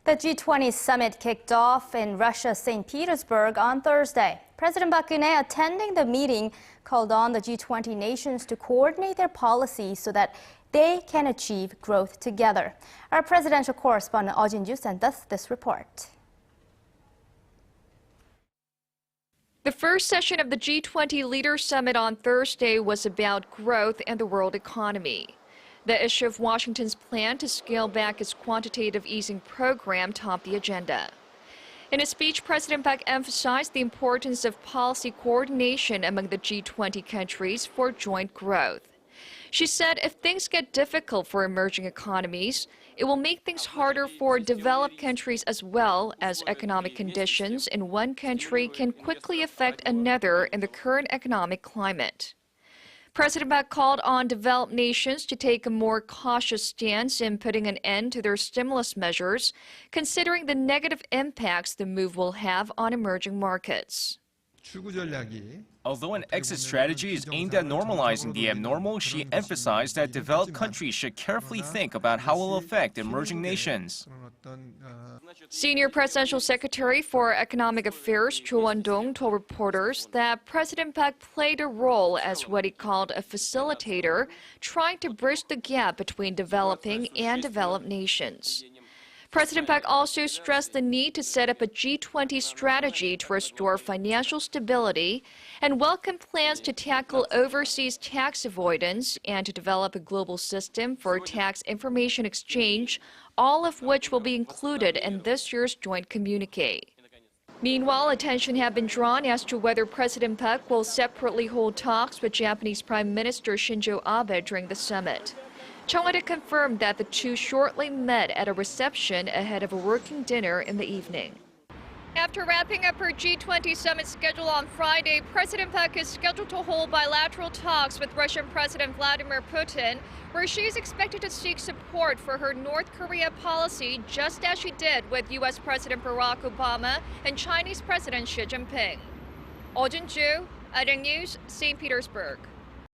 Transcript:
The G20 summit kicked off in Russia's St. Petersburg on Thursday. President Park Geun-hye attending the meeting called on the G20 nations to coordinate their policies so that they can achieve growth together. Our presidential correspondent Eoh Jin-joo sent us this report. The first session of the G20 Leaders Summit on Thursday was about growth and the world economy. The issue of Washington's plan to scale back its quantitative easing program topped the agenda. In a speech, President Park emphasized the importance of policy coordination among the G20 countries for joint growth. She said if things get difficult for emerging economies, it will make things harder for developed countries as well, as economic conditions in one country can quickly affect another in the current economic climate. President Park called on developed nations to take a more cautious stance in putting an end to their stimulus measures, considering the negative impacts the move will have on emerging markets. Although an exit strategy is aimed at normalizing the abnormal, she emphasized that developed countries should carefully think about how it will affect emerging nations. Senior Presidential Secretary for Economic Affairs Cho Won-dong told reporters that President Park played a role as what he called a facilitator, trying to bridge the gap between developing and developed nations. President Park also stressed the need to set up a G20 strategy to restore financial stability and welcomed plans to tackle overseas tax avoidance and to develop a global system for tax information exchange, all of which will be included in this year's joint communique. Meanwhile, attention has been drawn as to whether President Park will separately hold talks with Japanese Prime Minister Shinzo Abe during the summit. Cheong-won confirmed that the two shortly met at a reception ahead of a working dinner in the evening. After wrapping up her G20 summit schedule on Friday, President Park is scheduled to hold bilateral talks with Russian President Vladimir Putin, where she is expected to seek support for her North Korea policy, just as she did with U.S. President Barack Obama and Chinese President Xi Jinping. Eoh Jin-joo, Arirang News, St. Petersburg.